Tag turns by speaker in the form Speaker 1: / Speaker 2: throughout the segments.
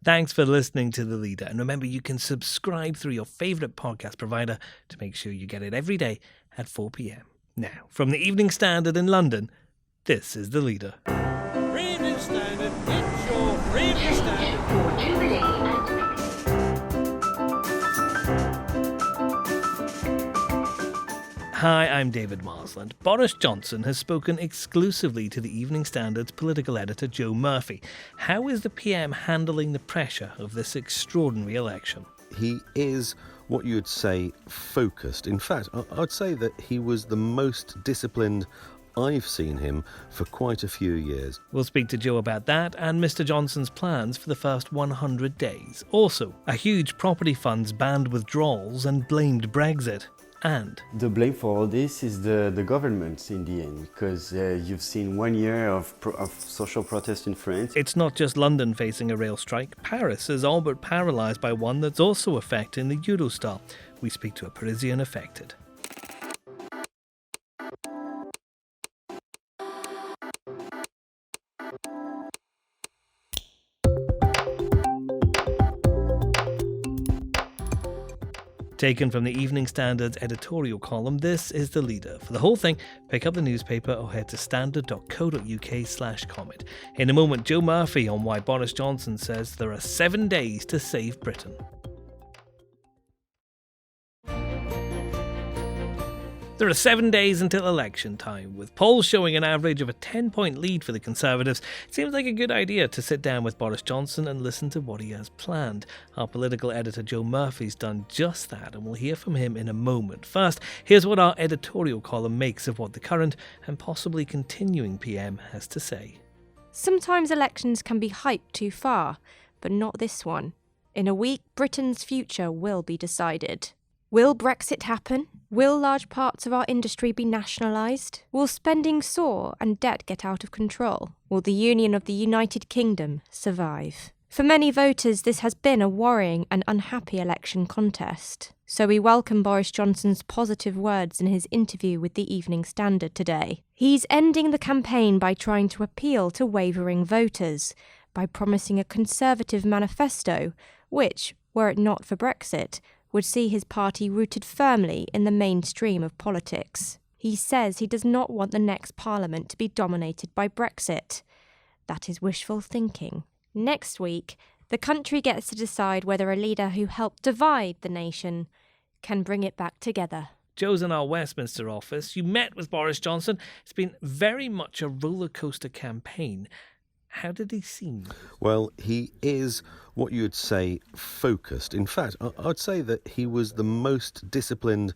Speaker 1: Thanks for listening to The Leader. And remember, you can subscribe through your favourite podcast provider to make sure you get it every day at 4 p.m. Now, from the Evening Standard in London, this is The Leader.
Speaker 2: Evening Standard, it's your Evening Standard.
Speaker 1: Hi, I'm David Marsland. Boris Johnson has spoken exclusively to the Evening Standard's political editor Joe Murphy. How is the PM handling the pressure of this extraordinary election?
Speaker 3: He is what you would say focused. In fact, I'd say that he was the most disciplined I've seen him for quite a few years.
Speaker 1: We'll speak to Joe about that and Mr Johnson's plans for the first 100 days. Also, a huge property fund's banned withdrawals and blamed Brexit. And
Speaker 4: the blame for all this is the government in the end, because you've seen 1 year of social protest in France.
Speaker 1: It's not just London facing a rail strike. Paris is all but paralysed by one that's also affecting the Eurostar. We speak to a Parisian affected. Taken from the Evening Standard's editorial column, this is The Leader. For the whole thing, pick up the newspaper or head to standard.co.uk/comment. In a moment, Joe Murphy on why Boris Johnson says there are 7 days to save Britain. There are 7 days until election time, with polls showing an average of a 10-point lead for the Conservatives. It seems like a good idea to sit down with Boris Johnson and listen to what he has planned. Our political editor Joe Murphy's done just that, and we'll hear from him in a moment. First, here's what our editorial column makes of what the current and possibly continuing PM has to say.
Speaker 5: Sometimes elections can be hyped too far, but not this one. In a week, Britain's future will be decided. Will Brexit happen? Will large parts of our industry be nationalised? Will spending soar and debt get out of control? Will the union of the United Kingdom survive? For many voters, this has been a worrying and unhappy election contest. So we welcome Boris Johnson's positive words in his interview with the Evening Standard today. He's ending the campaign by trying to appeal to wavering voters, by promising a Conservative manifesto, which, were it not for Brexit, would see his party rooted firmly in the mainstream of politics. He says he does not want the next parliament to be dominated by Brexit. That is wishful thinking. Next week, the country gets to decide whether a leader who helped divide the nation can bring it back together.
Speaker 1: Joe's in our Westminster office. You met with Boris Johnson. It's been very much a rollercoaster campaign. How did he seem?
Speaker 3: Well, he is what you would say focused. In fact, I'd say that he was the most disciplined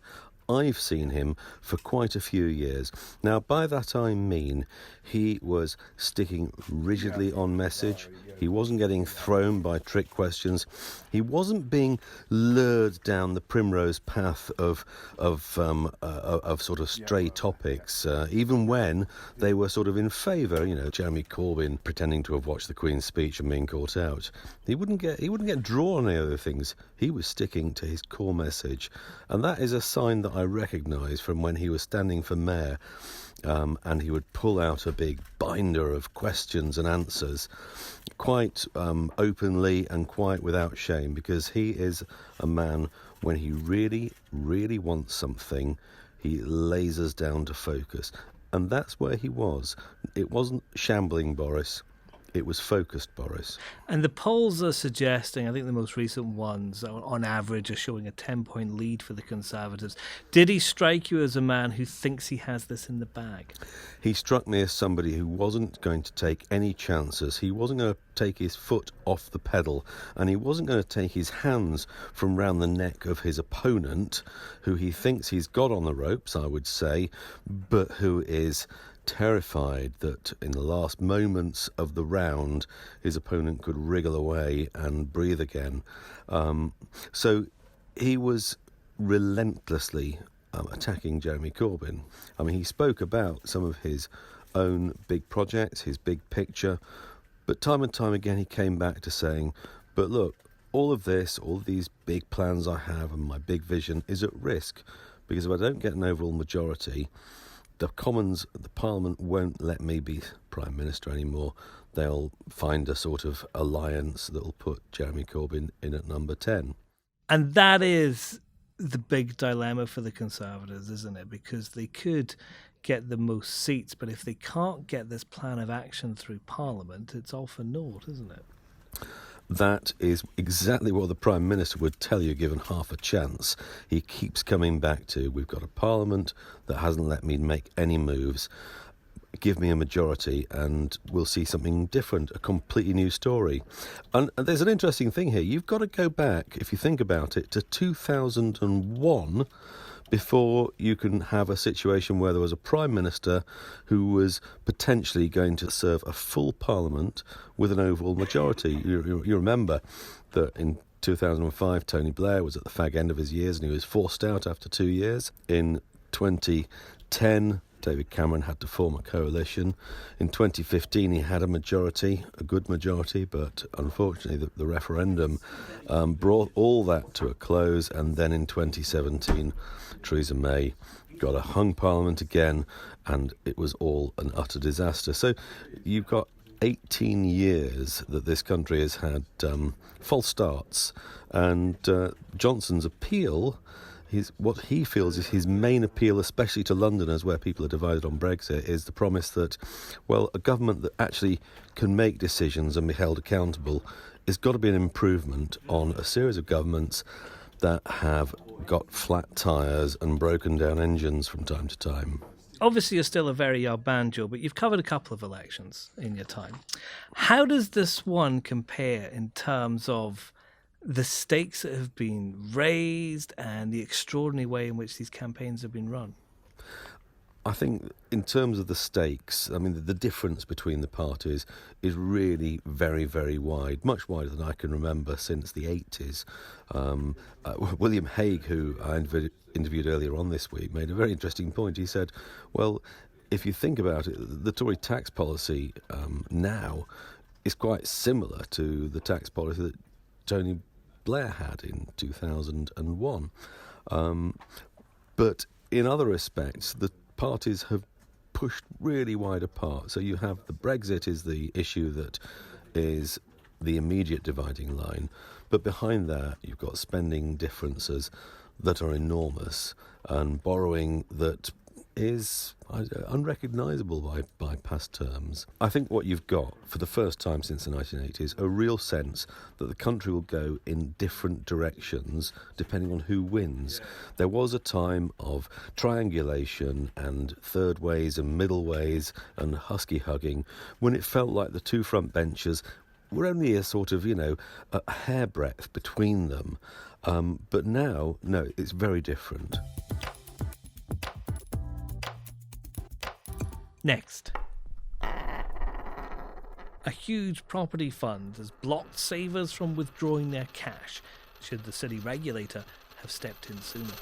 Speaker 3: I've seen him for quite a few years. Now, by that I mean he was sticking rigidly on message. He wasn't getting thrown by trick questions. He wasn't being lured down the primrose path of sort of stray topics, even when they were sort of in favour. You know, Jeremy Corbyn pretending to have watched the Queen's speech and being caught out. He wouldn't get drawn on any other things. He was sticking to his core message, and that is a sign that I recognise from when he was standing for mayor. And he would pull out a big binder of questions and answers quite openly and quite without shame, because he is a man, when he really, really wants something, he lasers down to focus. And that's where he was. It wasn't shambling Boris. It was focused Boris.
Speaker 1: And the polls are suggesting, I think the most recent ones on average are showing a 10-point lead for the Conservatives. Did he strike you as a man who thinks he has this in the bag?
Speaker 3: He struck me as somebody who wasn't going to take any chances. He wasn't going to take his foot off the pedal, and he wasn't going to take his hands from round the neck of his opponent, who he thinks he's got on the ropes, I would say, but who is terrified that in the last moments of the round his opponent could wriggle away and breathe again. So he was relentlessly attacking Jeremy Corbyn. I mean, he spoke about some of his own big projects, his big picture, but time and time again he came back to saying, but look, all of these big plans I have and my big vision is at risk, because if I don't get an overall majority, the Commons, the Parliament won't let me be Prime Minister anymore. they'll find a sort of alliance that'll put Jeremy Corbyn in at number 10.
Speaker 1: And that is the big dilemma for the Conservatives, isn't it? Because they could get the most seats, but if they can't get this plan of action through Parliament, it's all for naught, isn't it?
Speaker 3: That is exactly what the Prime Minister would tell you given half a chance. He keeps coming back to, we've got a Parliament that hasn't let me make any moves. Give me a majority and we'll see something different, a completely new story. And there's an interesting thing here. You've got to go back, if you think about it, to 2001 before you can have a situation where there was a Prime Minister who was potentially going to serve a full Parliament with an overall majority. You remember that in 2005, Tony Blair was at the fag end of his years and he was forced out after 2 years. In 2010, David Cameron had to form a coalition. In 2015, he had a majority, a good majority, but unfortunately the referendum brought all that to a close. And then in 2017, Theresa May got a hung parliament again, and it was all an utter disaster. So you've got 18 years that this country has had false starts, and Johnson's appeal, what he feels is his main appeal, especially to Londoners where people are divided on Brexit, is the promise that, well, a government that actually can make decisions and be held accountable has got to be an improvement on a series of governments that have got flat tyres and broken down engines from time to time.
Speaker 1: Obviously, you're still a very young man, Joe, but you've covered a couple of elections in your time. How does this one compare in terms of the stakes that have been raised and the extraordinary way in which these campaigns have been run?
Speaker 3: I think in terms of the stakes, I mean, the difference between the parties is really very, very wide, much wider than I can remember since the 80s. William Hague, who I interviewed earlier on this week, made a very interesting point. He said, well, if you think about it, the Tory tax policy now is quite similar to the tax policy that Tony Blair had in 2001. But in other respects, the parties have pushed really wide apart. So you have the Brexit is the issue that is the immediate dividing line, but behind that you've got spending differences that are enormous and borrowing that is unrecognisable by past terms. I think what you've got for the first time since the 1980s, a real sense that the country will go in different directions depending on who wins. There was a time of triangulation and third ways and middle ways and husky hugging when it felt like the two front benches were only a sort of, a hairbreadth between them. But now, no, it's very different.
Speaker 1: Next. A huge property fund has blocked savers from withdrawing their cash, should the city regulator have stepped in sooner.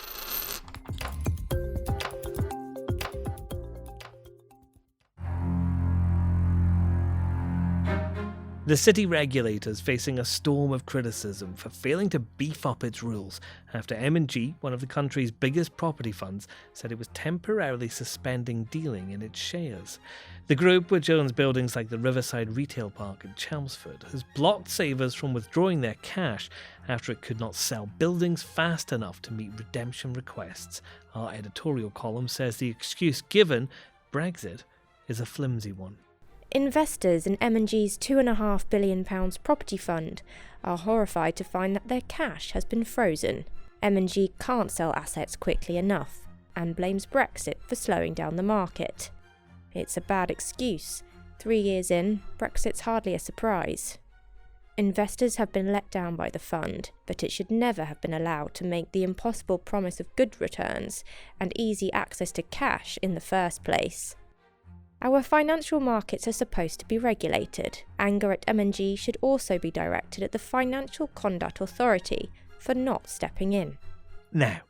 Speaker 1: The city regulator is facing a storm of criticism for failing to beef up its rules after M&G, one of the country's biggest property funds, said it was temporarily suspending dealing in its shares. The group, which owns buildings like the Riverside Retail Park in Chelmsford, has blocked savers from withdrawing their cash after it could not sell buildings fast enough to meet redemption requests. Our editorial column says the excuse given, Brexit, is a flimsy one.
Speaker 5: Investors in M&G's £2.5 billion property fund are horrified to find that their cash has been frozen. M&G can't sell assets quickly enough and blames Brexit for slowing down the market. It's a bad excuse. 3 years in, Brexit's hardly a surprise. Investors have been let down by the fund, but it should never have been allowed to make the impossible promise of good returns and easy access to cash in the first place. Our financial markets are supposed to be regulated. Anger at M&G should also be directed at the Financial Conduct Authority for not stepping in.
Speaker 1: Now,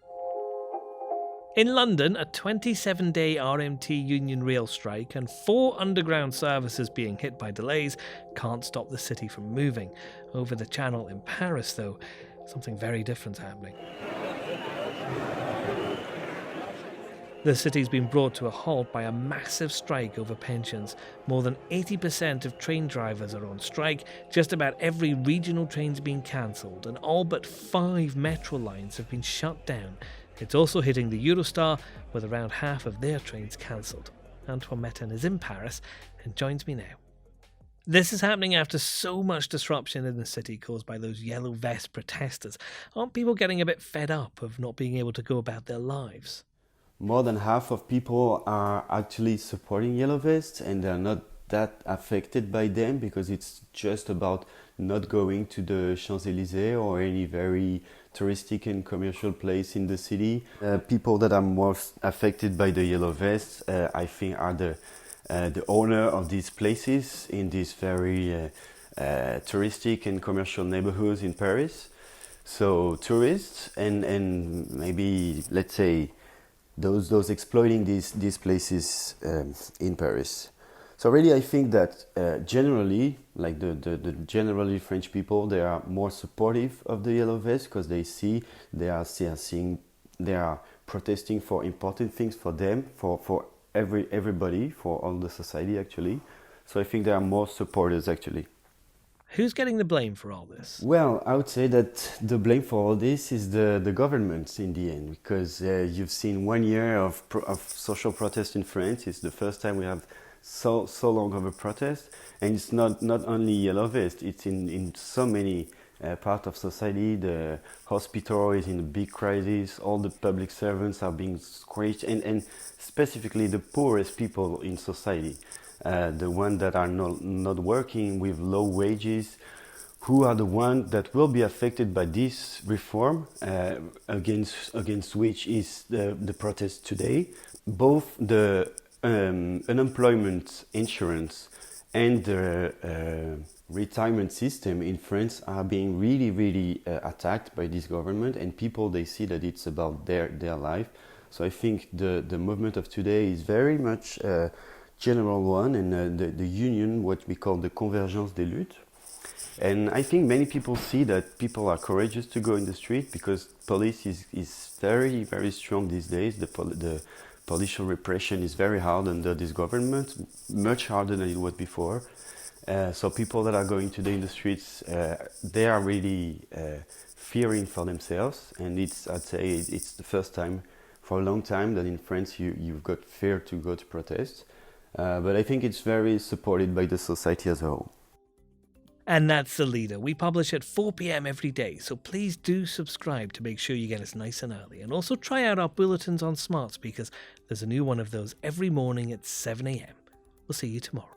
Speaker 1: in London, a 27-day RMT union rail strike and 4 underground services being hit by delays can't stop the city from moving. Over the channel in Paris, though, something very different's happening. The city's been brought to a halt by a massive strike over pensions. More than 80% of train drivers are on strike, just about every regional train's been cancelled, and all but 5 metro lines have been shut down. It's also hitting the Eurostar, with around half of their trains cancelled. Antoinne Metten is in Paris and joins me now. This is happening after so much disruption in the city caused by those yellow vest protesters. Aren't people getting a bit fed up of not being able to go about their lives?
Speaker 4: More than half of people are actually supporting Yellow Vests, and they're not that affected by them because it's just about not going to the Champs-Élysées or any very touristic and commercial place in the city. People that are most affected by the Yellow Vests, I think, are the owner of these places in these very touristic and commercial neighborhoods in Paris. So tourists and maybe, let's say, those exploiting these places in Paris. So really, I think that generally, like the generally French people, they are more supportive of the Yellow Vest because they are protesting for important things for them, for everybody, for all the society actually. So I think there are more supporters actually.
Speaker 1: Who's getting the blame for all this?
Speaker 4: Well, I would say that the blame for all this is the government in the end, because you've seen 1 year of social protest in France. It's the first time we have so long of a protest, and it's not only Yellow Vest. It's in so many parts of society. The hospital is in a big crisis. All the public servants are being squashed, and specifically the poorest people in society. The ones that are not working with low wages, who are the ones that will be affected by this reform, against which is the protest today. Both the unemployment insurance and the retirement system in France are being really attacked by this government, and people, they see that it's about their life. So I think the movement of today is very much general one, and the union, what we call the convergence des luttes. And I think many people see that people are courageous to go in the street because police is very strong these days. The policial repression is very hard under this government, much harder than it was before. So people that are going today in the streets, they are really fearing for themselves, and I'd say it's the first time for a long time that in France you've got fear to go to protest. But I think it's very supported by the society as a whole.
Speaker 1: And that's The Leader. We publish at 4 p.m. every day, so please do subscribe to make sure you get us nice and early. And also try out our bulletins on smart speakers. There's a new one of those every morning at 7 a.m. We'll see you tomorrow.